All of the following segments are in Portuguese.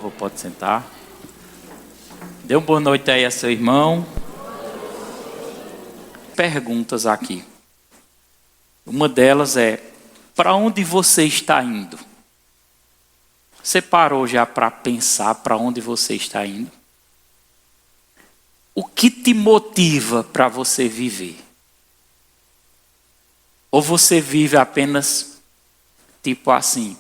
favor, pode sentar. Dê uma boa noite aí a seu irmão. Perguntas aqui. Uma delas é: para onde você está indo? Você parou já para pensar para onde você está indo? O que te motiva para você viver? Ou você vive apenas tipo assim: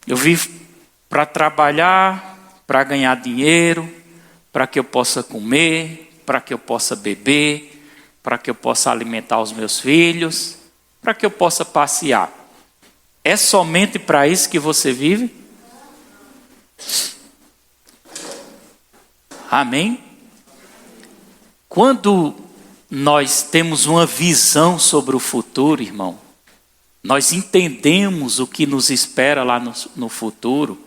eu vivo para trabalhar, para ganhar dinheiro, para que eu possa comer, para que eu possa beber, para que eu possa alimentar os meus filhos, para que eu possa passear. É somente para isso que você vive? Amém? Quando nós temos uma visão sobre o futuro, irmão, nós entendemos o que nos espera lá no futuro,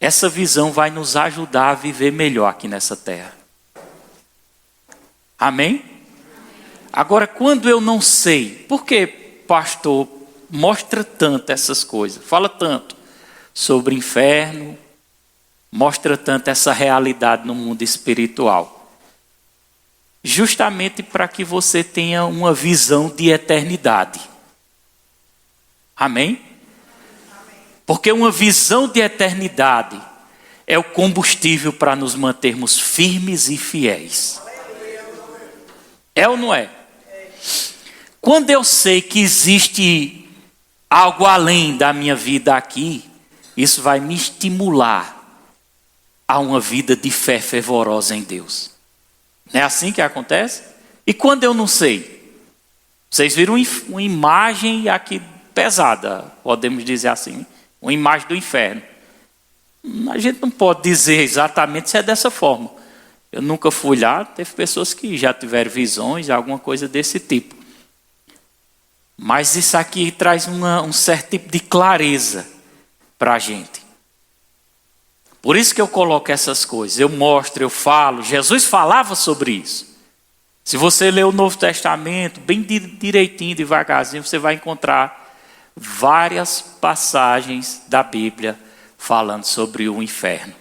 essa visão vai nos ajudar a viver melhor aqui nessa terra. Amém? Agora, quando eu não sei, por que pastor mostra tanto essas coisas? Fala tanto sobre o inferno, mostra tanto essa realidade no mundo espiritual. Justamente para que você tenha uma visão de eternidade. Amém? Porque uma visão de eternidade é o combustível para nos mantermos firmes e fiéis. É ou não é? Quando eu sei que existe algo além da minha vida aqui, isso vai me estimular a uma vida de fé fervorosa em Deus. Não é assim que acontece? E quando eu não sei? Vocês viram uma imagem aqui pesada, podemos dizer assim, uma imagem do inferno. A gente não pode dizer exatamente se é dessa forma. Eu nunca fui lá, teve pessoas que já tiveram visões, alguma coisa desse tipo. Mas isso aqui traz um certo tipo de clareza para a gente. Por isso que eu coloco essas coisas, eu mostro, eu falo. Jesus falava sobre isso. Se você ler o Novo Testamento, bem direitinho, devagarzinho, você vai encontrar várias passagens da Bíblia falando sobre o inferno.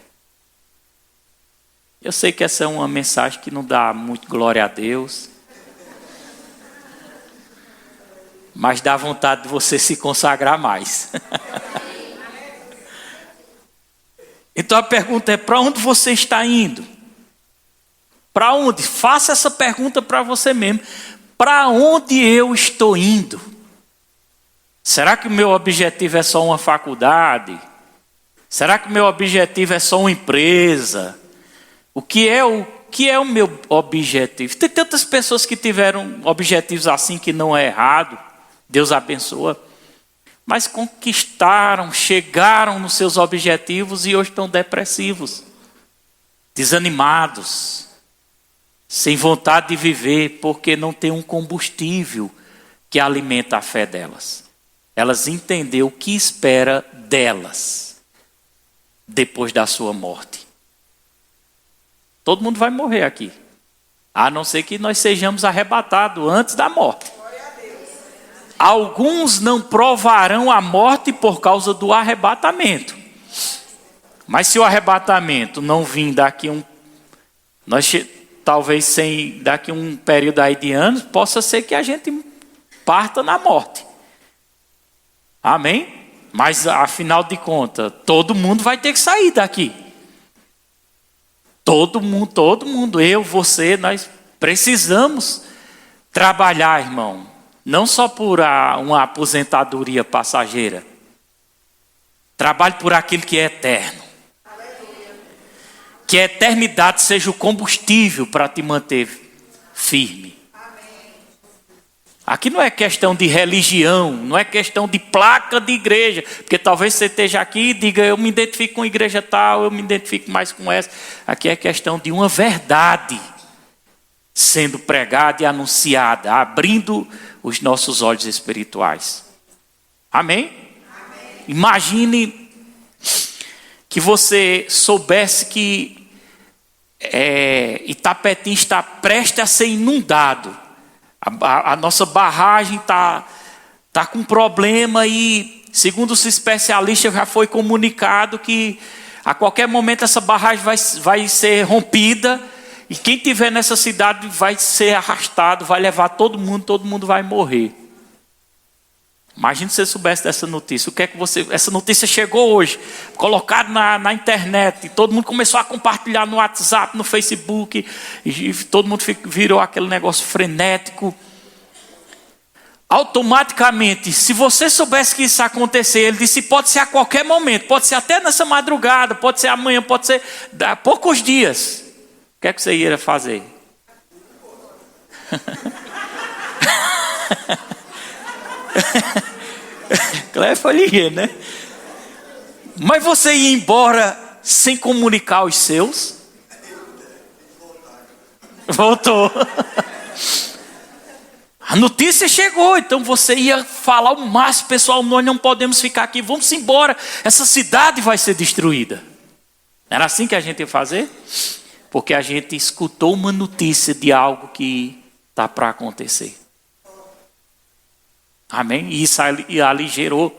Eu sei que essa é uma mensagem que não dá muito glória a Deus, mas dá vontade de você se consagrar mais. Então a pergunta é: para onde você está indo? Para onde? Faça essa pergunta para você mesmo. Para onde eu estou indo? Será que o meu objetivo é só uma faculdade? Será que o meu objetivo é só uma empresa? O que é o meu objetivo? Tem tantas pessoas que tiveram objetivos assim que não é errado. Deus abençoa. Mas conquistaram, chegaram nos seus objetivos e hoje estão depressivos, desanimados, sem vontade de viver, porque não tem um combustível que alimenta a fé delas. Elas entenderam o que espera delas depois da sua morte. Todo mundo vai morrer aqui, a não ser que nós sejamos arrebatados antes da morte. Alguns não provarão a morte por causa do arrebatamento. Mas se o arrebatamento não vir daqui talvez daqui um período aí de anos, possa ser que a gente parta na morte. Amém? Mas afinal de contas, todo mundo vai ter que sair daqui. Todo mundo, eu, você, nós precisamos trabalhar, irmão. Não só por uma aposentadoria passageira. Trabalhe por aquilo que é eterno. Que a eternidade seja o combustível para te manter firme. Aqui não é questão de religião, não é questão de placa de igreja. Porque talvez você esteja aqui e diga: eu me identifico com a igreja tal, eu me identifico mais com essa. Aqui é questão de uma verdade sendo pregada e anunciada, abrindo os nossos olhos espirituais. Amém? Amém? Imagine que você soubesse que Itapetim está prestes a ser inundado. A nossa barragem está com problema e, segundo os especialistas, já foi comunicado que A qualquer momento essa barragem vai ser rompida. E quem estiver nessa cidade vai ser arrastado, vai levar todo mundo vai morrer. Imagina se você soubesse dessa notícia. O que é que essa notícia chegou hoje, colocada na internet, e todo mundo começou a compartilhar no WhatsApp, no Facebook, e todo mundo virou aquele negócio frenético. Automaticamente, se você soubesse que isso ia acontecer, ele disse, pode ser a qualquer momento, pode ser até nessa madrugada, pode ser amanhã, pode ser há poucos dias. O que é que você ia fazer? Cléber foi ligeiro, né? Mas você ia embora sem comunicar aos seus? Voltou. A notícia chegou, então você ia falar o máximo, pessoal, nós não podemos ficar aqui, vamos embora, essa cidade vai ser destruída. Era assim que a gente ia fazer? Porque a gente escutou uma notícia de algo que está para acontecer. Amém? E isso ali gerou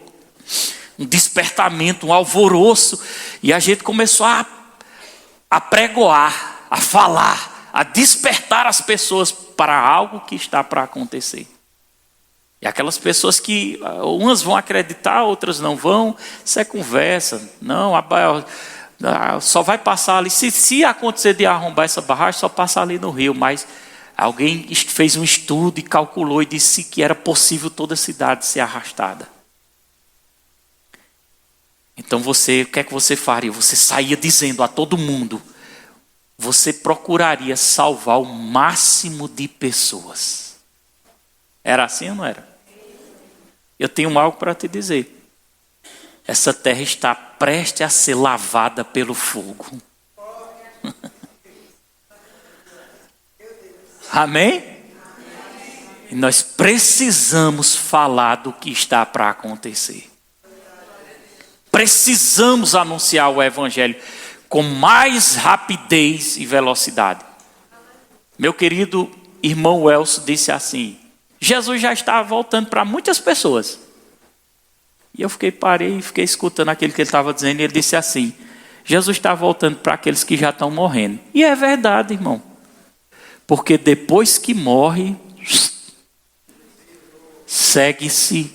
um despertamento, um alvoroço. E a gente começou a pregoar, a falar, a despertar as pessoas para algo que está para acontecer. E aquelas pessoas que umas vão acreditar, outras não vão. Isso é conversa. Não, só vai passar ali. Se acontecer de arrombar essa barragem, só passa ali no rio. Mas alguém fez um estudo e calculou e disse que era possível toda a cidade ser arrastada. Então o que é que você faria? Você saía dizendo a todo mundo, você procuraria salvar o máximo de pessoas. Era assim ou não era? Eu tenho algo para te dizer. Essa terra está prestes a ser lavada pelo fogo. Amém? E nós precisamos falar do que está para acontecer. Precisamos anunciar o evangelho com mais rapidez e velocidade. Meu querido irmão Welso disse assim, Jesus já estava voltando para muitas pessoas. E eu parei e fiquei escutando aquilo que ele estava dizendo, e ele disse assim, Jesus está voltando para aqueles que já estão morrendo. E é verdade, irmão. Porque depois que morre, segue-se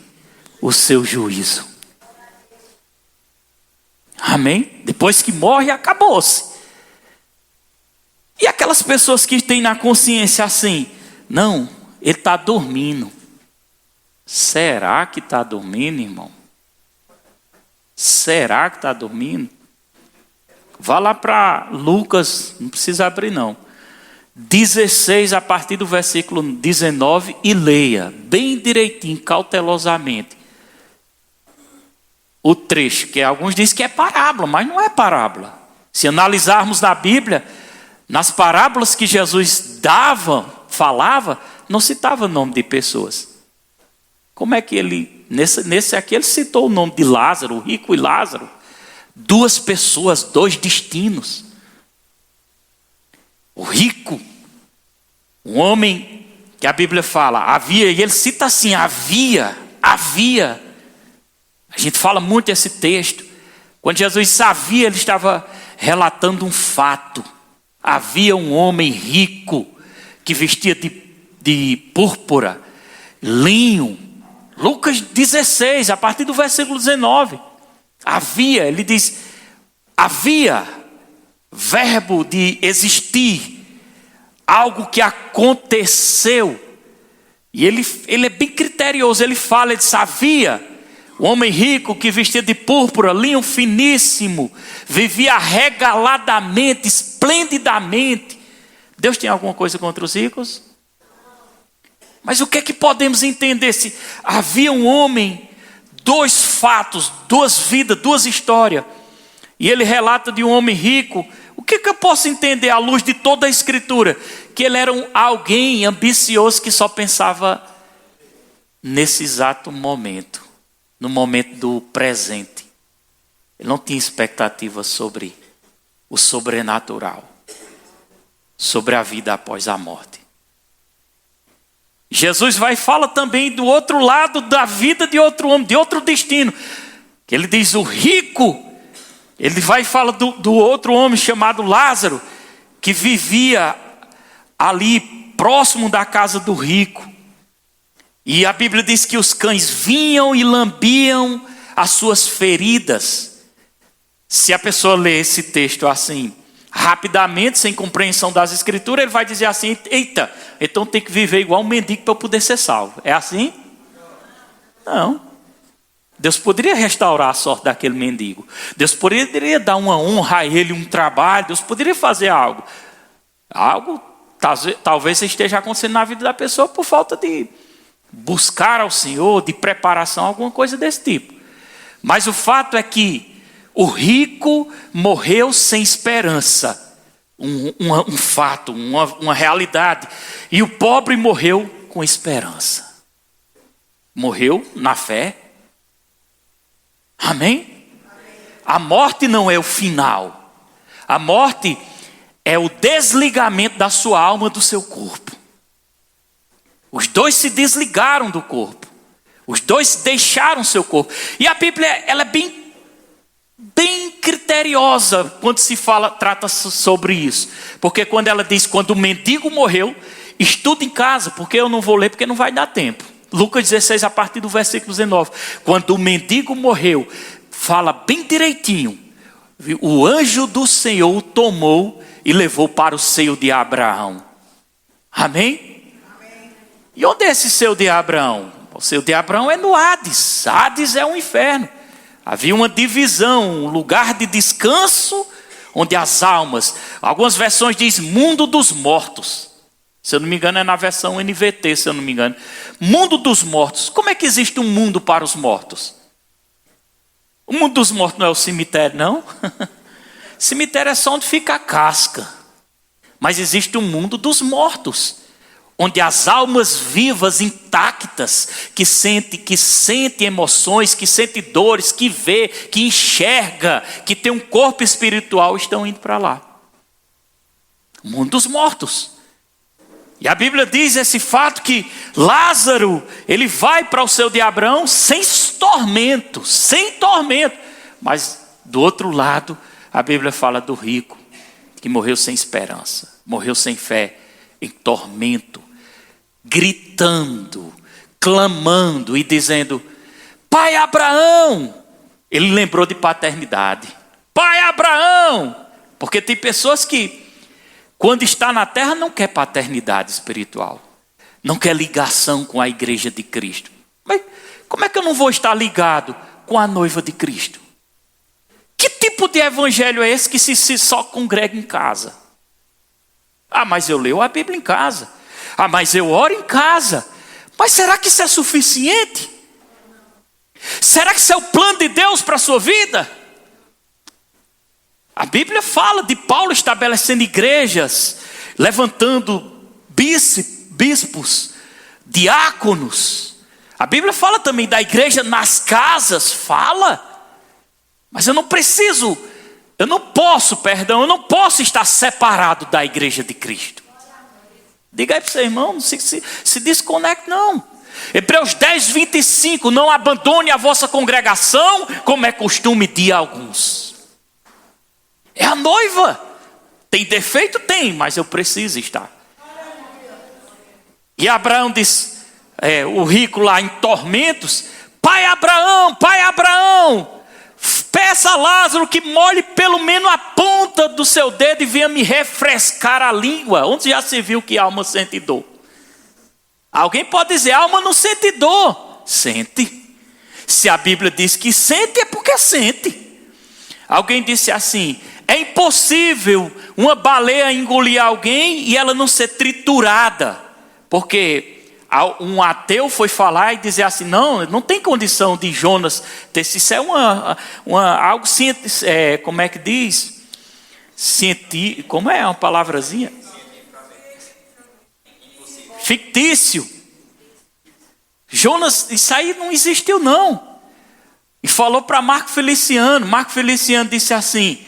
o seu juízo. Amém? Depois que morre, acabou-se. E aquelas pessoas que têm na consciência assim, não, ele está dormindo. Será que está dormindo, irmão? Será que está dormindo? Vá lá para Lucas, não precisa abrir não. 16, a partir do versículo 19, e leia bem direitinho, cautelosamente, o trecho, que alguns dizem que é parábola, mas não é parábola. Se analisarmos na Bíblia, nas parábolas que Jesus falava, não citava o nome de pessoas. Como é que ele, nesse aqui, ele citou o nome de Lázaro, o rico e Lázaro. 2 pessoas, 2 destinos. O rico, um homem que a Bíblia fala, havia, e ele cita assim, havia. A gente fala muito esse texto. Quando Jesus sabia, ele estava relatando um fato. Havia um homem rico que vestia de púrpura, linho. Lucas 16, a partir do versículo 19. Ele diz, havia verbo de existir, algo que aconteceu. E ele é bem criterioso, ele diz, havia um homem rico que vestia de púrpura, linho finíssimo, vivia regaladamente, esplendidamente. Deus tem alguma coisa contra os ricos? Mas o que é que podemos entender? Se havia um homem, 2 fatos, 2 vidas, 2 histórias, e ele relata de um homem rico, o que eu posso entender à luz de toda a Escritura? Que ele era alguém ambicioso que só pensava nesse exato momento, no momento do presente. Ele não tinha expectativa sobre o sobrenatural, sobre a vida após a morte. Jesus vai e fala também do outro lado da vida de outro homem, de outro destino. Que ele diz, o rico Ele vai e fala do outro homem chamado Lázaro, que vivia ali próximo da casa do rico. E a Bíblia diz que os cães vinham e lambiam as suas feridas. Se a pessoa ler esse texto assim, rapidamente, sem compreensão das escrituras, ele vai dizer assim: eita, então tem que viver igual um mendigo para eu poder ser salvo. É assim? Não. Deus poderia restaurar a sorte daquele mendigo. Deus poderia dar uma honra a ele, um trabalho. Deus poderia fazer algo. Algo talvez esteja acontecendo na vida da pessoa por falta de buscar ao Senhor, de preparação, alguma coisa desse tipo. Mas o fato é que o rico morreu sem esperança. Um fato, uma realidade. E o pobre morreu com esperança. Morreu na fé. Amém? A morte não é o final. A morte é o desligamento da sua alma do seu corpo. Os dois se desligaram do corpo. Os dois deixaram seu corpo. E a Bíblia, ela é bem criteriosa quando trata sobre isso. Porque quando ela diz, quando o mendigo morreu, estuda em casa, porque eu não vou ler, porque não vai dar tempo. Lucas 16, a partir do versículo 19. Quando o mendigo morreu, fala bem direitinho. O anjo do Senhor o tomou e levou para o seio de Abraão. Amém? Amém. E onde é esse seio de Abraão? O seio de Abraão é no Hades. Hades é um inferno. Havia uma divisão, um lugar de descanso, onde as almas, algumas versões dizem mundo dos mortos. Se eu não me engano é na versão NVT, se eu não me engano. Mundo dos mortos. Como é que existe um mundo para os mortos? O mundo dos mortos não é o cemitério, não? Cemitério é só onde fica a casca. Mas existe um mundo dos mortos, onde as almas vivas, intactas, que sente emoções, que sente dores, que vê, que enxerga, que tem um corpo espiritual, estão indo para lá. O mundo dos mortos. E a Bíblia diz esse fato que Lázaro, ele vai para o seio de Abraão sem tormento. Mas do outro lado, a Bíblia fala do rico, que morreu sem esperança, morreu sem fé, em tormento, gritando, clamando e dizendo: Pai Abraão. Ele lembrou de paternidade. Pai Abraão. Porque tem pessoas que, quando está na terra, não quer paternidade espiritual. Não quer ligação com a igreja de Cristo. Mas como é que eu não vou estar ligado com a noiva de Cristo? Que tipo de evangelho é esse que se só congrega em casa? Ah, mas eu leio a Bíblia em casa. Ah, mas eu oro em casa. Mas será que isso é suficiente? Será que isso é o plano de Deus para a sua vida? A Bíblia fala de Paulo estabelecendo igrejas, levantando bispos, diáconos. A Bíblia fala também da igreja nas casas, fala. Mas eu não posso estar separado da igreja de Cristo. Diga aí para o seu irmão, não se desconecte não. Hebreus 10, 25, não abandone a vossa congregação, como é costume de alguns. É a noiva. Tem defeito? Tem, mas eu preciso estar. E Abraão diz, o rico lá em tormentos: Pai Abraão, peça a Lázaro que molhe pelo menos a ponta do seu dedo e venha me refrescar a língua. Onde já se viu que a alma sente dor? Alguém pode dizer, a alma não sente dor. Sente. Se a Bíblia diz que sente, é porque sente. Alguém disse assim: é impossível uma baleia engolir alguém e ela não ser triturada. Porque um ateu foi falar e dizer assim: não tem condição de Jonas ter. Isso é algo como é que diz? Como é uma palavrazinha? Fictício. Jonas, isso aí não existiu não. E falou para Marco Feliciano. Marco Feliciano disse assim: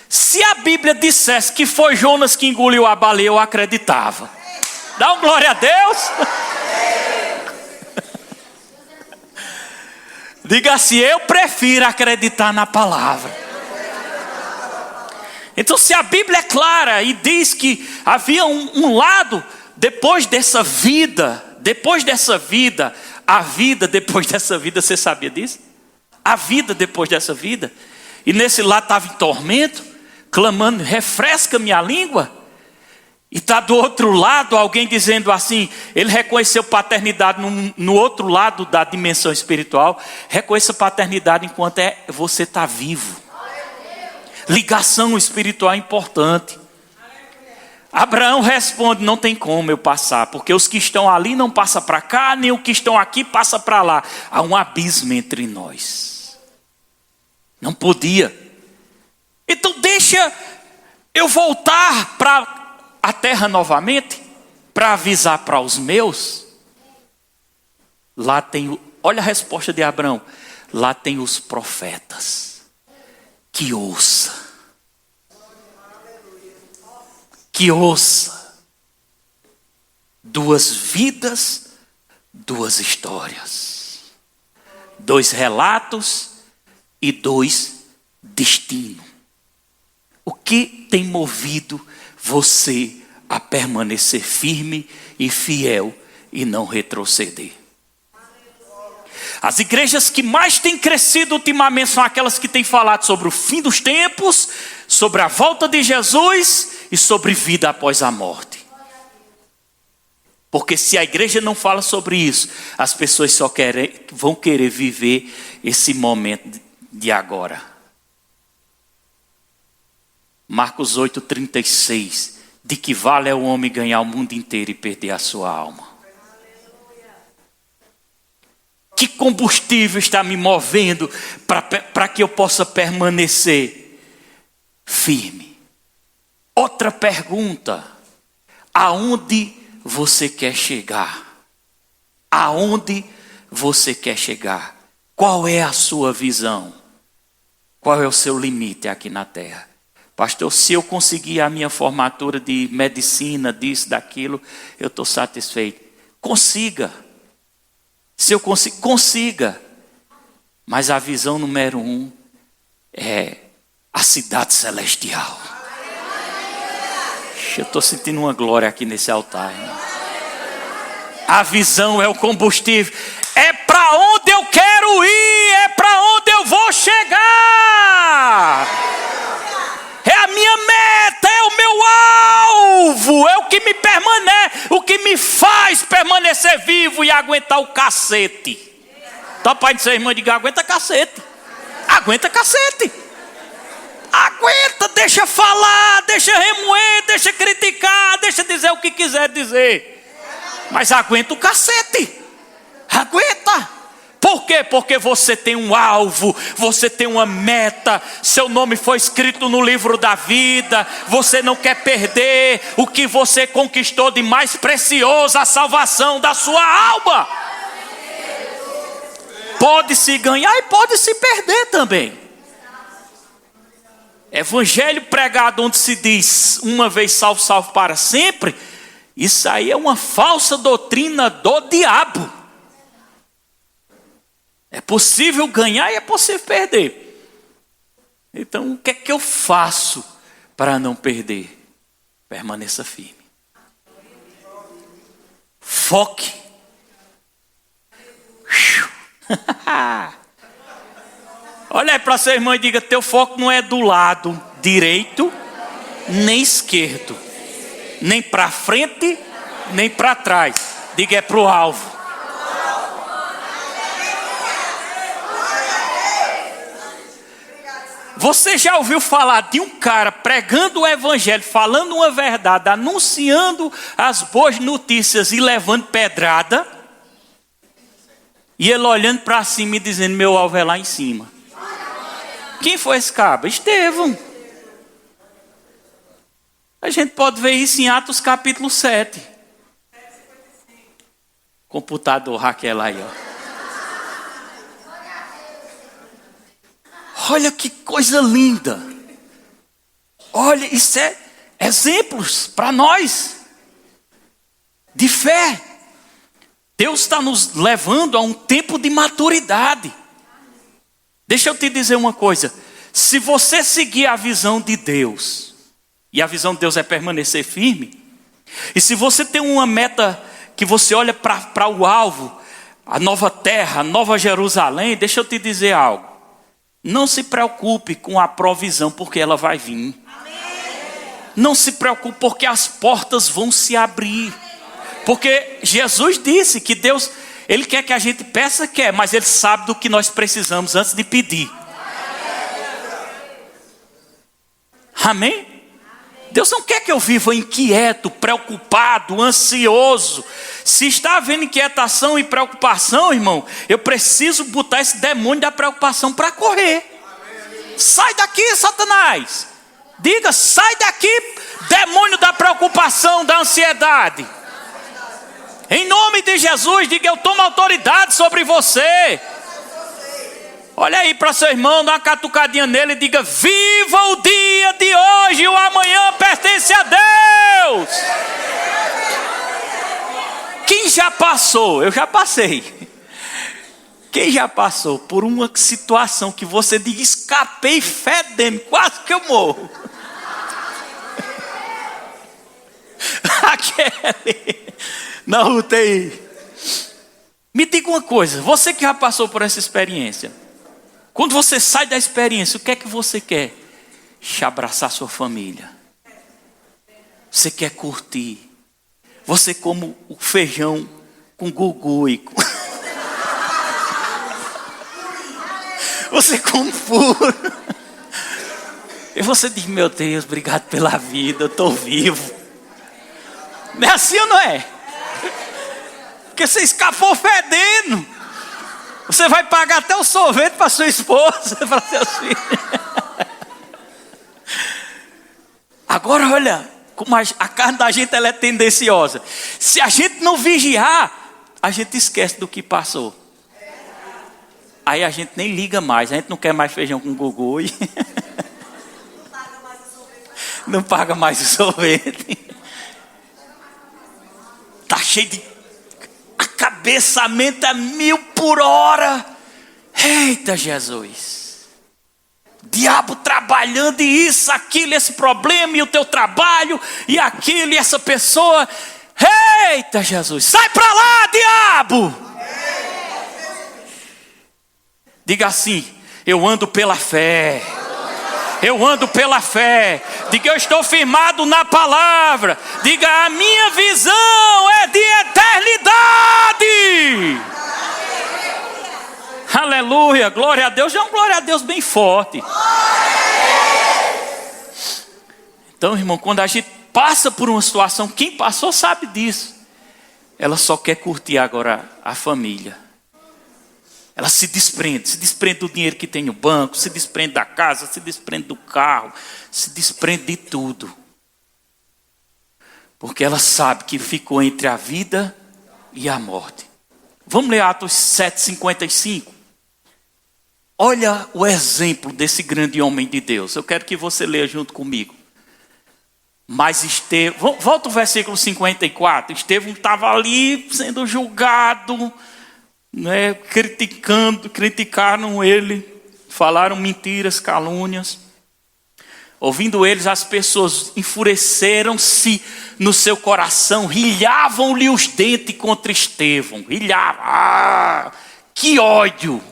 se a Bíblia dissesse que foi Jonas que engoliu a baleia, eu acreditava. Dá um glória a Deus. Diga assim: eu prefiro acreditar na palavra. Então, se a Bíblia é clara e diz que havia um lado depois dessa vida, a vida depois dessa vida, você sabia disso? A vida depois dessa vida. E nesse lado estava em tormento, clamando, refresca minha língua. E está do outro lado alguém dizendo assim, ele reconheceu paternidade no outro lado da dimensão espiritual. Reconheça paternidade enquanto você está vivo. Ligação espiritual é importante. Abraão responde, não tem como eu passar, porque os que estão ali não passam para cá, nem os que estão aqui passam para lá. Há um abismo entre nós. Não podia. Então deixa eu voltar para a terra novamente, para avisar para os meus. Lá tem, olha a resposta de Abraão, lá tem os profetas. Que ouça. Que ouça. Duas vidas, duas histórias. Dois relatos e dois destinos. O que tem movido você a permanecer firme e fiel e não retroceder? As igrejas que mais têm crescido ultimamente são aquelas que têm falado sobre o fim dos tempos, sobre a volta de Jesus e sobre vida após a morte. Porque se a igreja não fala sobre isso, as pessoas só vão querer viver esse momento de agora. Marcos 8,36. De que vale é o homem ganhar o mundo inteiro e perder a sua alma? Que combustível está me movendo para que eu possa permanecer firme? Outra pergunta. Aonde você quer chegar? Aonde você quer chegar? Qual é a sua visão? Qual é o seu limite aqui na terra? Pastor, se eu conseguir a minha formatura de medicina, disso, daquilo, eu estou satisfeito. Consiga. Se eu consiga. Mas a visão número 1 é a cidade celestial. Eu estou sentindo uma glória aqui nesse altar. Irmão. A visão é o combustível. É para onde eu quero ir. É para onde eu vou chegar. É a minha meta, é o meu alvo, é o que me permanece, o que me faz permanecer vivo e aguentar o cacete. Então, pai de ser irmã, diga, aguenta cacete. Aguenta cacete. Aguenta, deixa falar, deixa remoer, deixa criticar, deixa dizer o que quiser dizer. Mas aguenta o cacete. Aguenta. Por quê? Porque você tem um alvo, você tem uma meta, seu nome foi escrito no livro da vida, você não quer perder o que você conquistou de mais precioso, a salvação da sua alma. Pode se ganhar e pode se perder também. Evangelho pregado onde se diz uma vez salvo, salvo para sempre, isso aí é uma falsa doutrina do diabo. É possível ganhar e é possível perder. Então, o que é que eu faço para não perder? Permaneça firme. Foque. Olha aí para sua irmã e diga, teu foco não é do lado direito, nem esquerdo. Nem para frente, nem para trás. Diga, é para o alvo. Você já ouviu falar de um cara pregando o evangelho, falando uma verdade, anunciando as boas notícias e levando pedrada? E ele olhando para cima e dizendo, meu alvo é lá em cima. Quem foi esse cabra? Estevão. A gente pode ver isso em Atos capítulo 7. Computador Raquel aí, ó. Olha que coisa linda. Olha, isso é exemplos para nós de fé. Deus está nos levando a um tempo de maturidade. Deixa eu te dizer uma coisa. Se você seguir a visão de Deus, e a visão de Deus é permanecer firme, e se você tem uma meta que você olha para o alvo, a nova terra, a nova Jerusalém, deixa eu te dizer algo. Não se preocupe com a provisão, porque ela vai vir. Não se preocupe, porque as portas vão se abrir. Porque Jesus disse que Deus, Ele quer que a gente peça, mas Ele sabe do que nós precisamos antes de pedir. Amém? Deus não quer que eu viva inquieto, preocupado, ansioso. Se está havendo inquietação e preocupação, irmão, eu preciso botar esse demônio da preocupação para correr. Sai daqui, Satanás. Diga, sai daqui, demônio da preocupação, da ansiedade. Em nome de Jesus, diga, eu tomo autoridade sobre você. Olha aí para seu irmão, dá uma catucadinha nele e diga, viva o dia de hoje, o amanhã pertence a Deus. Quem já passou? Eu já passei. Quem já passou por uma situação que você diz, escapei fedendo, quase que eu morro? Aquele na UTI. Me diga uma coisa, você que já passou por essa experiência, quando você sai da experiência, o que é que você quer? Abraçar sua família. Você quer curtir. Você come o feijão com gugu e você come puro. E você diz, meu Deus, obrigado pela vida, eu estou vivo. Não é assim ou não é? Porque você escapou fedendo. Você vai pagar até o sorvete para sua esposa, para seus filhos. Agora olha, como a carne da gente ela é tendenciosa. Se a gente não vigiar, a gente esquece do que passou. Aí a gente nem liga mais, a gente não quer mais feijão com gugu e não paga mais o sorvete. Tá cheio de cabeça, a mente a 1000 por hora. Eita Jesus. Diabo trabalhando e isso, aquilo, esse problema e o teu trabalho e aquilo e essa pessoa. Eita Jesus, sai pra lá, diabo. Diga assim, eu ando pela fé. Eu ando pela fé. Diga, eu estou firmado na palavra. Diga, a minha visão é de eternidade. Aleluia, glória a Deus. É um glória a Deus bem forte. Então, irmão, quando a gente passa por uma situação, quem passou sabe disso. Ela só quer curtir agora a família. Ela se desprende do dinheiro que tem no banco, se desprende da casa, se desprende do carro, se desprende de tudo. Porque ela sabe que ficou entre a vida e a morte. Vamos ler Atos 7:55. Olha o exemplo desse grande homem de Deus. Eu quero que você leia junto comigo. Mas Estevão, volta o versículo 54. Estevão estava ali sendo julgado, né, criticaram ele, falaram mentiras, calúnias. Ouvindo eles, as pessoas enfureceram-se no seu coração, rilhavam-lhe os dentes contra Estevão. Rilhavam, que ódio!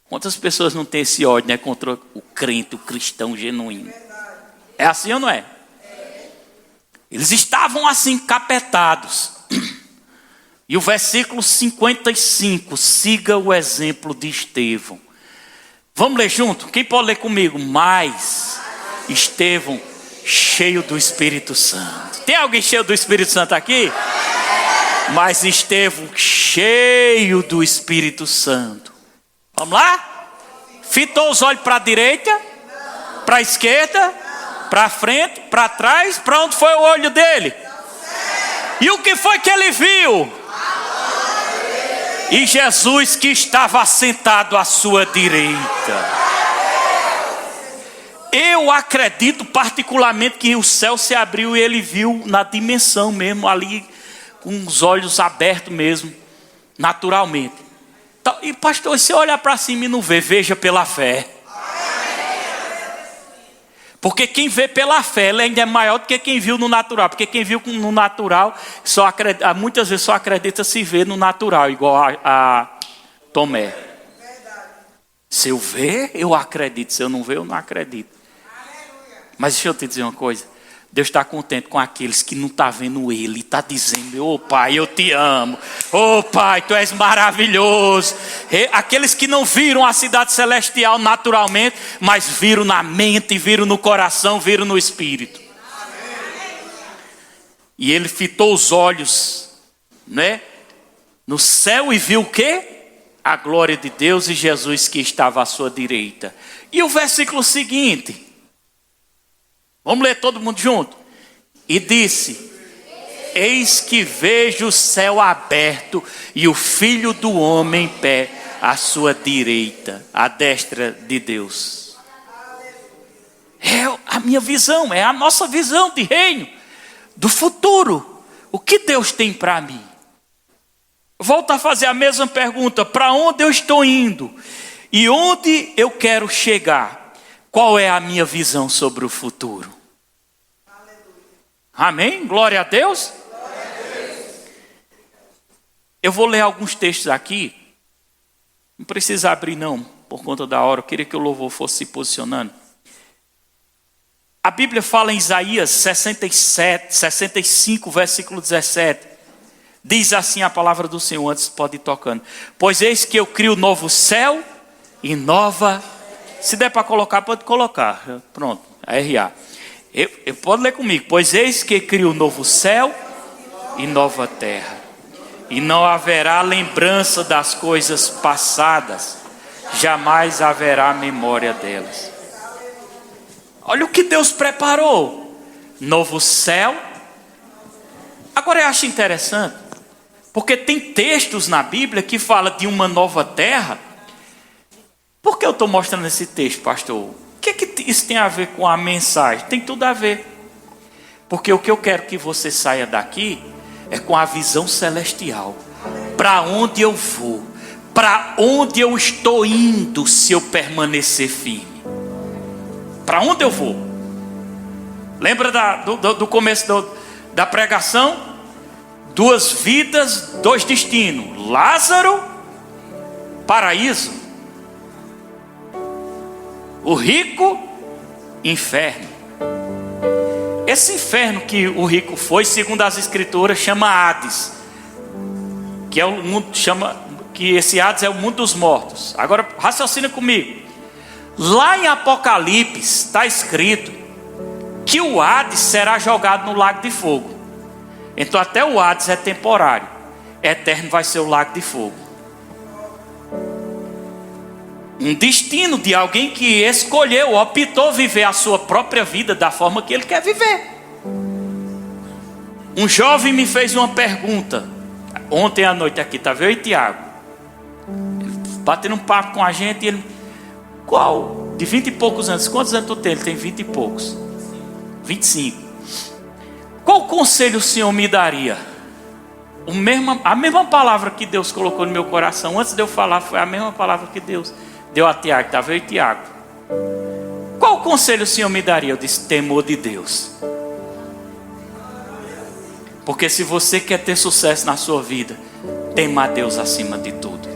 Quantas pessoas não têm esse ódio, né, contra o crente, o cristão genuíno? É assim ou não é? Eles estavam assim, capetados. E o versículo 55, siga o exemplo de Estevão. Vamos ler junto? Quem pode ler comigo? Mas Estevão, cheio do Espírito Santo. Tem alguém cheio do Espírito Santo aqui? Mas Estevão, cheio do Espírito Santo. Vamos lá? Fitou os olhos para a direita? Para a esquerda? Para frente? Para trás? Para onde foi o olho dele? E o que foi que ele viu? E Jesus que estava sentado à sua direita. Eu acredito particularmente que o céu se abriu e ele viu na dimensão mesmo, ali com os olhos abertos mesmo, naturalmente. E pastor, se olhar para cima e não ver, veja pela fé. Porque quem vê pela fé, ele ainda é maior do que quem viu no natural. Porque quem viu no natural, muitas vezes só acredita se ver no natural, igual a Tomé. Se eu ver, eu acredito. Se eu não ver, eu não acredito. Mas deixa eu te dizer uma coisa. Deus está contente com aqueles que não estão vendo Ele. Está dizendo, ô Pai, eu te amo. Ô Pai, Tu és maravilhoso. Aqueles que não viram a cidade celestial naturalmente, mas viram na mente, viram no coração, viram no espírito. E ele fitou os olhos, né, no céu e viu o quê? A glória de Deus e Jesus que estava à sua direita. E o versículo seguinte... Vamos ler todo mundo junto. E disse: eis que vejo o céu aberto e o Filho do Homem em pé à sua direita, à destra de Deus. É a minha visão, é a nossa visão de reino, do futuro. O que Deus tem para mim? Volto a fazer a mesma pergunta: para onde eu estou indo? E onde eu quero chegar? Qual é a minha visão sobre o futuro? Amém? Glória a Deus. Glória a Deus. Eu vou ler alguns textos aqui. Não precisa abrir não, por conta da hora. Eu queria que o louvor fosse se posicionando. A Bíblia fala em Isaías 65, versículo 17. Diz assim a palavra do Senhor, antes pode ir tocando. Pois eis que eu crio novo céu e nova... Se der para colocar, pode colocar. Pronto, RA. Pode ler comigo. Pois eis que crio novo céu e nova terra. E não haverá lembrança das coisas passadas. Jamais haverá memória delas. Olha o que Deus preparou. Novo céu. Agora eu acho interessante. Porque tem textos na Bíblia que falam de uma nova terra. Por que eu estou mostrando esse texto, pastor? O que isso tem a ver com a mensagem? Tem tudo a ver. Porque o que eu quero que você saia daqui é com a visão celestial. Para onde eu vou? Para onde eu estou indo se eu permanecer firme? Para onde eu vou? Lembra do começo da pregação? 2 vidas, 2 destinos. Lázaro, paraíso. O rico, inferno. Esse inferno que o rico foi, segundo as escrituras, chama Hades. Que é o mundo, que esse Hades é o mundo dos mortos. Agora raciocina comigo. Lá em Apocalipse está escrito que o Hades será jogado no lago de fogo. Então até o Hades é temporário. Eterno vai ser o lago de fogo. Um destino de alguém que escolheu, optou viver a sua própria vida da forma que ele quer viver. Um jovem me fez uma pergunta ontem à noite aqui, tá vendo, e Tiago? Batendo um papo com a gente, e ele, qual? De 20 e poucos anos, quantos anos tu tem? Ele tem 20 e poucos. 25. Qual conselho o Senhor me daria? A mesma palavra que Deus colocou no meu coração, antes de eu falar, foi a mesma palavra que Deus deu a Tiago, tá vendo, Tiago? Qual conselho o Senhor me daria? Eu disse: temor de Deus. Porque se você quer ter sucesso na sua vida, tema a Deus acima de tudo.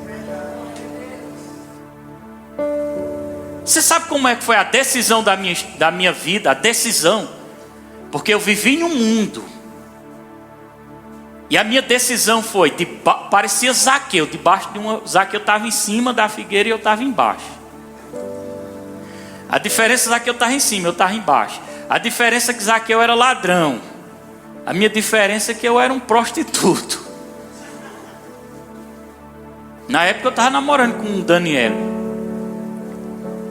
Você sabe como é que foi a decisão da minha vida? A decisão. Porque eu vivi em um mundo. E a minha decisão foi, parecia Zaqueu, debaixo de uma... Zaqueu estava em cima da figueira e eu estava embaixo. A diferença é que Zaqueu estava em cima, eu estava embaixo. A diferença é que Zaqueu era ladrão. A minha diferença é que eu era um prostituto. Na época eu estava namorando com o Daniel.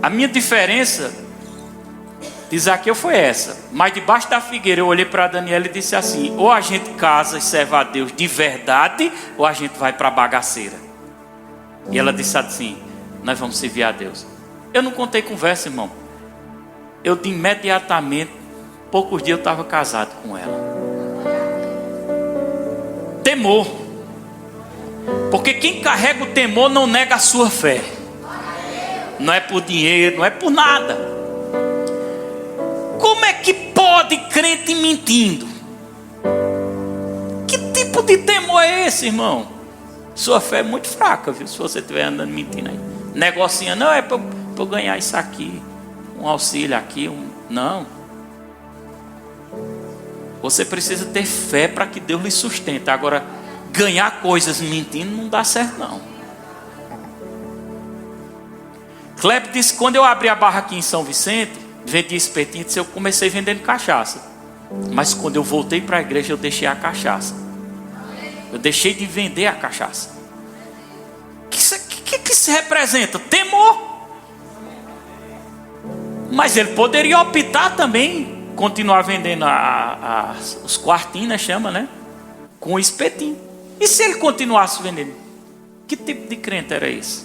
A minha diferença de Zaqueu foi essa. Mas debaixo da figueira eu olhei para Daniel e disse assim: ou a gente casa e serve a Deus de verdade, ou a gente vai para a bagaceira. E ela disse assim: nós vamos servir a Deus. Eu não contei conversa, irmão. Eu de imediatamente, poucos dias eu estava casado com ela. Temor. Porque quem carrega o temor não nega a sua fé. Não é por dinheiro, não é por nada. crente mentindo. Que tipo de temor é esse, irmão? Sua fé é muito fraca, viu? Se você estiver andando mentindo aí. Negocinho, não, é para eu ganhar isso aqui. Um auxílio aqui, não. Você precisa ter fé para que Deus lhe sustente. Agora, ganhar coisas mentindo não dá certo, não. Kleber disse que quando eu abri a barra aqui em São Vicente, vendia espetinho, eu comecei vendendo cachaça. Mas quando eu voltei para a igreja, eu deixei a cachaça. Eu deixei de vender a cachaça. O que isso representa? Temor. Mas ele poderia optar também, continuar vendendo os quartinhos, né, chama, né? Com o espetinho. E se ele continuasse vendendo? Que tipo de crente era esse?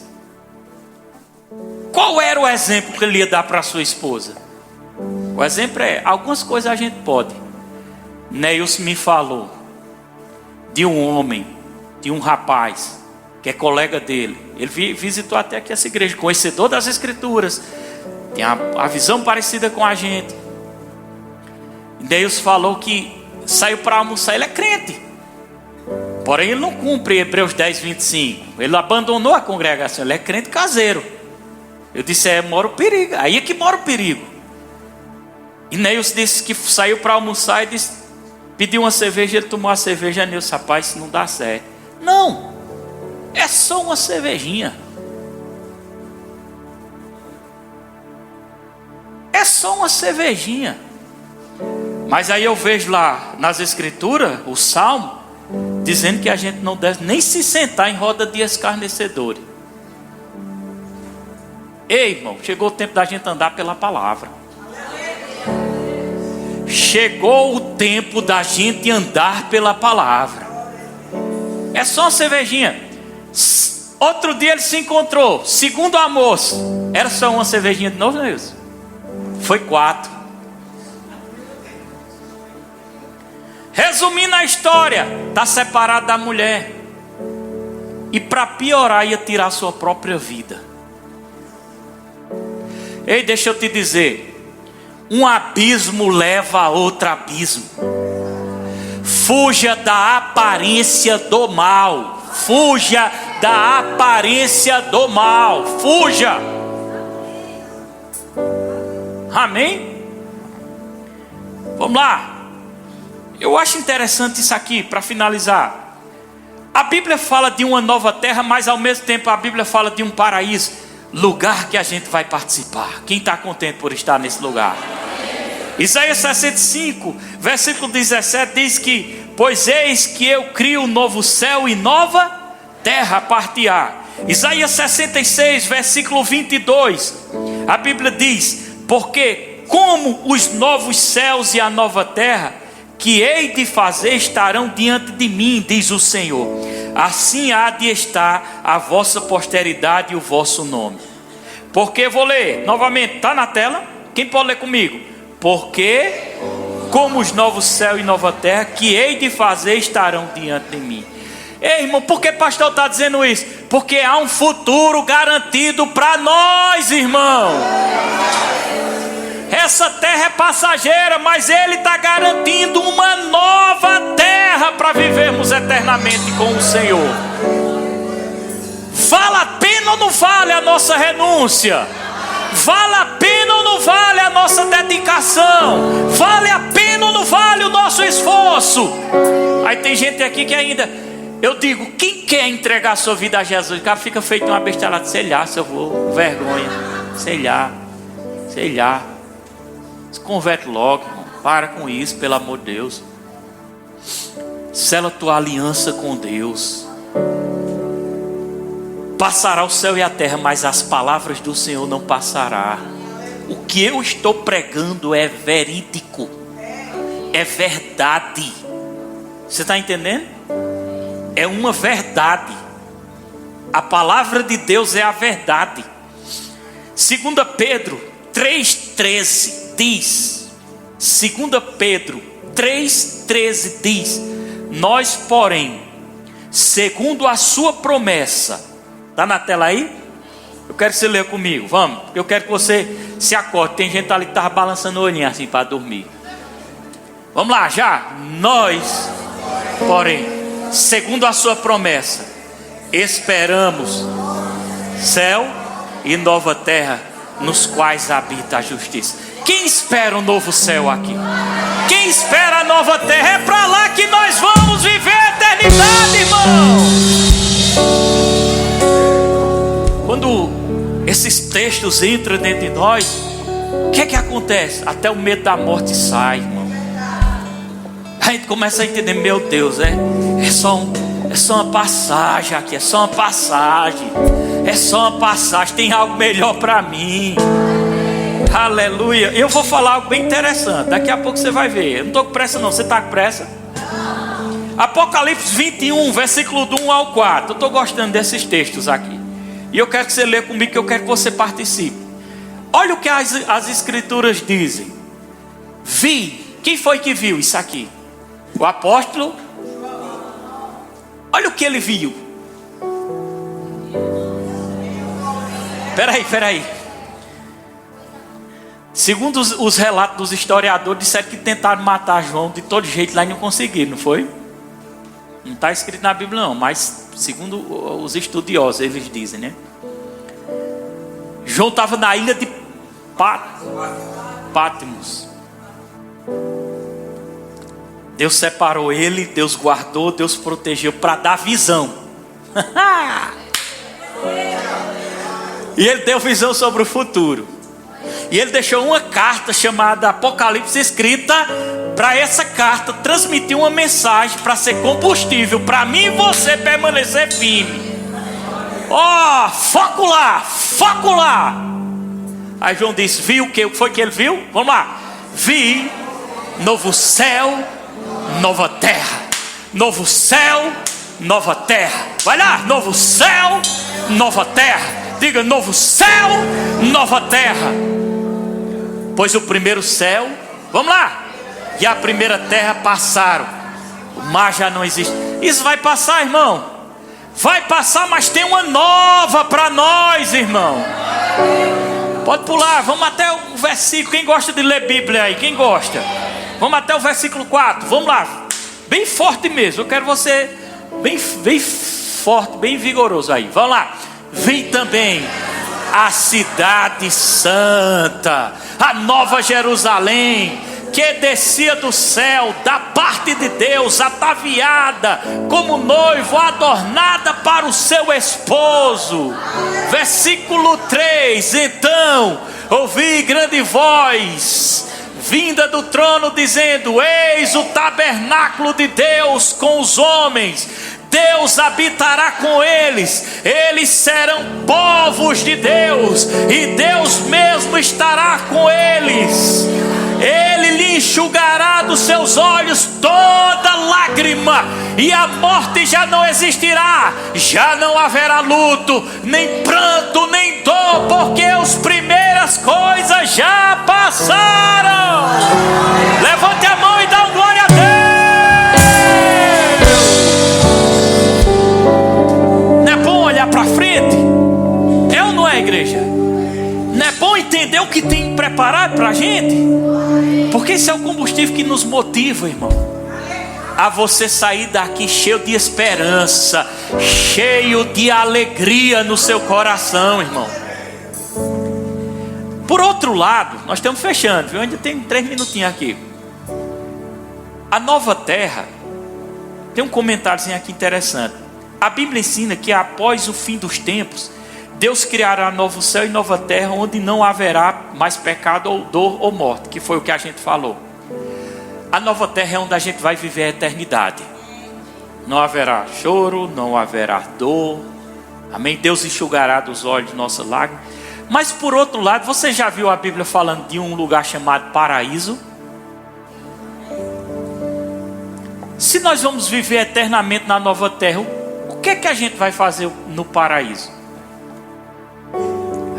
Qual era o exemplo que ele ia dar para a sua esposa? O exemplo é, algumas coisas a gente pode. Neilson me falou de um homem, de um rapaz, que é colega dele. Ele visitou até aqui essa igreja, conhecedor das escrituras, tem a visão parecida com a gente. Neilson falou que saiu para almoçar, ele é crente, porém ele não cumpre Hebreus 10:25. Ele abandonou a congregação, ele é crente caseiro. Eu disse, mora o perigo, aí é que mora o perigo. E Neilson disse que saiu para almoçar e disse, pediu uma cerveja, ele tomou a cerveja. Neilson, rapaz, isso não dá certo. Não, é só uma cervejinha. É só uma cervejinha. Mas aí eu vejo lá nas escrituras, o Salmo, dizendo que a gente não deve nem se sentar em roda de escarnecedores. Ei, irmão, chegou o tempo da gente andar pela palavra. Chegou o tempo da gente andar pela palavra. É só uma cervejinha. Outro dia ele se encontrou, segundo a moça, era só uma cervejinha de novo, não é isso? Foi 4. Resumindo a história, está separado da mulher. E para piorar, ia tirar a sua própria vida. Ei, deixa eu te dizer, um abismo leva a outro abismo. Fuja da aparência do mal. Fuja da aparência do mal. Fuja. Amém? Vamos lá. Eu acho interessante isso aqui, para finalizar. A Bíblia fala de uma nova terra, mas ao mesmo tempo a Bíblia fala de um paraíso. Lugar que a gente vai participar. Quem está contente por estar nesse lugar? Isaías 65, versículo 17 diz que: pois eis que eu crio um novo céu e nova terra a partir. Isaías 66, versículo 22, a Bíblia diz: porque como os novos céus e a nova terra que hei de fazer estarão diante de mim, diz o Senhor, assim há de estar a vossa posteridade e o vosso nome. Porque, vou ler novamente, está na tela, quem pode ler comigo? Porque como os novos céus e nova terra que hei de fazer estarão diante de mim. Ei, irmão, por que o pastor está dizendo isso? Porque há um futuro garantido para nós, irmão. Essa terra é passageira, mas Ele está garantindo uma nova terra para vivermos eternamente com o Senhor. Vale a pena ou não vale a nossa renúncia? Vale a pena ou não vale a nossa dedicação? Vale a pena ou não vale o nosso esforço? Aí tem gente aqui que ainda, eu digo, quem quer entregar a sua vida a Jesus? O cara fica feito uma bestalhada, sei lá se eu vou, vergonha, sei lá. Se converte logo, irmão. Para com isso, pelo amor de Deus. Sela tua aliança com Deus. Passará o céu e a terra, mas as palavras do Senhor não passará. O que eu estou pregando é verídico, é verdade. Você está entendendo? É uma verdade. A palavra de Deus é a verdade. 2 Pedro 3,13 diz, 2 Pedro 3,13 diz: nós, porém, segundo a sua promessa, está na tela aí? Eu quero que você leia comigo, vamos. Eu quero que você se acorde. Tem gente ali que estava balançando o olhinho assim para dormir. Vamos lá, já. Nós, porém, segundo a sua promessa, esperamos céu e nova terra, nos quais habita a justiça. Quem espera um novo céu aqui? Quem espera a nova terra? É para lá que nós vamos viver a eternidade, irmão. Quando esses textos entram dentro de nós, o que é que acontece? Até o medo da morte sai, irmão. A gente começa a entender, meu Deus, é só uma passagem aqui, é só uma passagem. É só uma passagem, tem algo melhor para mim. Aleluia. Eu vou falar algo bem interessante, daqui a pouco você vai ver. Eu não estou com pressa não, você está com pressa? Apocalipse 21, versículo do 1 ao 4. Eu estou gostando desses textos aqui, e eu quero que você leia comigo, que eu quero que você participe. Olha o que as escrituras dizem. Vi. Quem foi que viu isso aqui? O apóstolo. Olha o que ele viu. Peraí. Segundo os relatos dos historiadores, disseram que tentaram matar João de todo jeito lá e não conseguiram, não foi? Não está escrito na Bíblia não, mas segundo os estudiosos, eles dizem, né? João estava na ilha de Patmos. Deus separou ele, Deus guardou, Deus protegeu para dar visão. E ele deu visão sobre o futuro. E ele deixou uma carta chamada Apocalipse escrita para essa carta transmitir uma mensagem para ser combustível para mim e você permanecer firme. Foco lá. Aí João disse, viu o que foi que ele viu? Vamos lá. Vi novo céu, nova terra. Novo céu, nova terra. Vai lá, novo céu, nova terra. Diga, novo céu, nova terra. Pois o primeiro céu, vamos lá, e a primeira terra passaram. O mar já não existe. Isso vai passar, irmão. Vai passar, mas tem uma nova para nós, irmão. Pode pular, vamos até o versículo. Quem gosta de ler Bíblia aí? Quem gosta? Vamos até o versículo 4. Vamos lá, bem forte mesmo. Eu quero você bem forte, bem vigoroso aí. Vamos lá. Vi também a cidade santa, a nova Jerusalém, que descia do céu, da parte de Deus, ataviada como noivo, adornada para o seu esposo. Versículo 3. Então ouvi grande voz vinda do trono dizendo: eis o tabernáculo de Deus com os homens. Deus habitará com eles, eles serão povos de Deus, e Deus mesmo estará com eles. Ele lhe enxugará dos seus olhos toda lágrima, e a morte já não existirá, já não haverá luto, nem pranto, nem dor, porque as primeiras coisas já passaram. Levante a mão e dá um glória a Deus. Para frente, é ou não é, igreja? Não é bom entender o que tem preparado para a gente? Porque esse é o combustível que nos motiva, irmão, a você sair daqui cheio de esperança, cheio de alegria no seu coração, irmão. Por outro lado, nós estamos fechando, viu? Ainda tem 3 minutinhos aqui. A nova terra, tem um comentáriozinho aqui interessante. A Bíblia ensina que após o fim dos tempos, Deus criará novo céu e nova terra, onde não haverá mais pecado ou dor ou morte, que foi o que a gente falou. A nova terra é onde a gente vai viver a eternidade. Não haverá choro, não haverá dor. Amém? Deus enxugará dos olhos nossa lágrima. Mas por outro lado, você já viu a Bíblia falando de um lugar chamado paraíso? Se nós vamos viver eternamente na nova terra, o que é que a gente vai fazer no paraíso?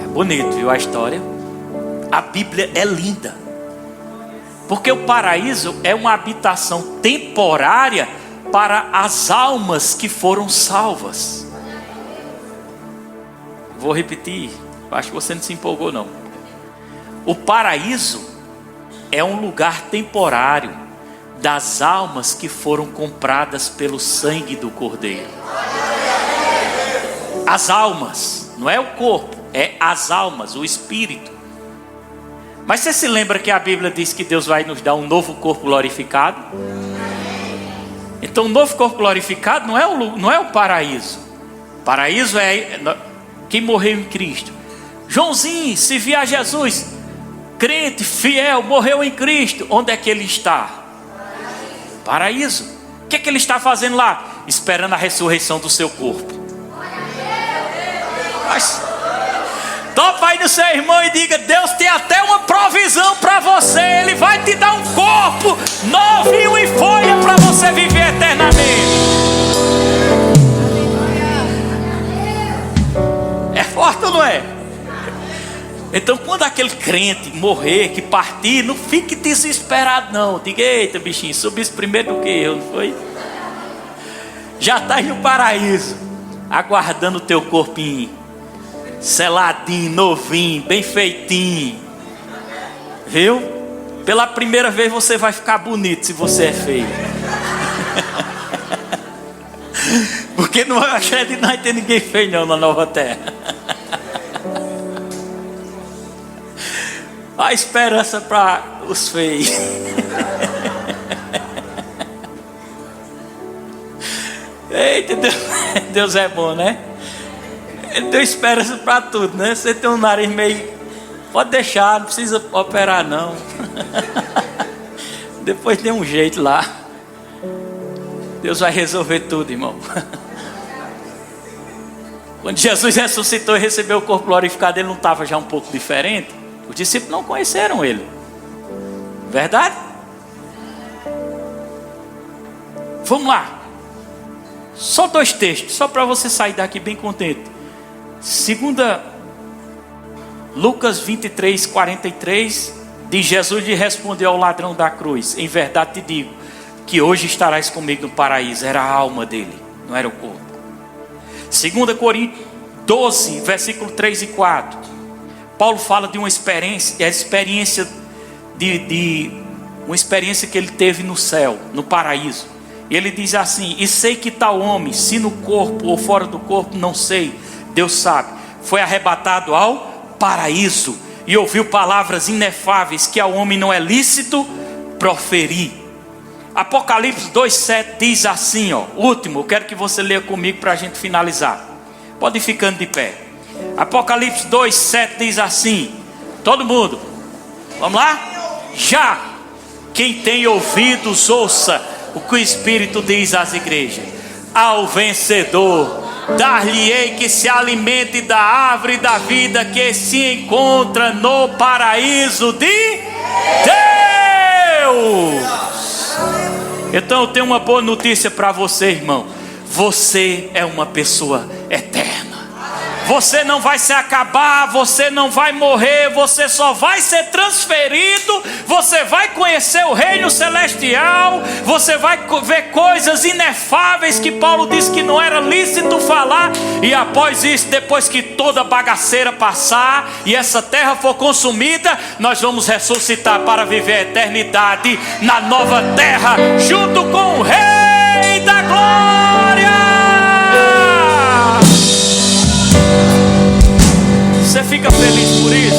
É bonito, viu a história? A Bíblia é linda. Porque o paraíso é uma habitação temporária para as almas que foram salvas. Vou repetir, acho que você não se empolgou não. O paraíso é um lugar temporário das almas que foram compradas pelo sangue do Cordeiro. As almas, não é o corpo, é as almas, o espírito. Mas você se lembra que a Bíblia diz que Deus vai nos dar um novo corpo glorificado? Então o novo corpo glorificado não é o paraíso. Paraíso é quem morreu em Cristo. Joãozinho, se via a Jesus, crente, fiel, morreu em Cristo. Onde é que ele está? Paraíso. O que é que ele está fazendo lá? Esperando a ressurreição do seu corpo. Mas topa aí no seu irmão e diga: Deus tem até uma provisão para você. Ele vai te dar um corpo novinho em folha para você viver eternamente. É forte ou não é? Então quando aquele crente morrer, que partir, não fique desesperado não. Diga: eita bichinho, subisse primeiro do que eu, não foi? Já está aí no paraíso, aguardando o teu corpinho seladinho, novinho, bem feitinho. Viu? Pela primeira vez você vai ficar bonito se você é feio. Porque não acredito que não vai ter ninguém feio não na nova terra. A esperança para os feios. Eita, Deus é bom, né? Ele deu esperança para tudo, né? Você tem um nariz meio... Pode deixar, não precisa operar não. Depois tem um jeito lá. Deus vai resolver tudo, irmão. Quando Jesus ressuscitou e recebeu o corpo glorificado, ele não estava já um pouco diferente? Os discípulos não conheceram ele. Verdade? Vamos lá. Só 2 textos, só para você sair daqui bem contente. Segunda Lucas 23, 43, diz: Jesus lhe respondeu ao ladrão da cruz: em verdade te digo, que hoje estarás comigo no paraíso. Era a alma dele, não era o corpo. 2 Coríntios 12, versículo 3 e 4. Paulo fala de uma experiência, uma experiência que ele teve no céu, no paraíso. Ele diz assim: e sei que tal homem, se no corpo ou fora do corpo, não sei, Deus sabe, foi arrebatado ao paraíso e ouviu palavras inefáveis que ao homem não é lícito proferir. Apocalipse 2,7 diz assim, último, eu quero que você leia comigo para a gente finalizar. Pode ir ficando de pé. Apocalipse 2,7 diz assim, todo mundo, vamos lá? Já quem tem ouvidos ouça o que o Espírito diz às igrejas. Ao vencedor dar-lhe-ei que se alimente da árvore da vida que se encontra no paraíso de Deus. Então eu tenho uma boa notícia para você, irmão. Você é uma pessoa eterna. Você não vai se acabar, você não vai morrer, você só vai ser transferido, você vai conhecer o reino celestial, você vai ver coisas inefáveis que Paulo disse que não era lícito falar. E após isso, depois que toda bagaceira passar e essa terra for consumida, nós vamos ressuscitar para viver a eternidade na nova terra, junto com o Rei da Glória. Você fica feliz por isso?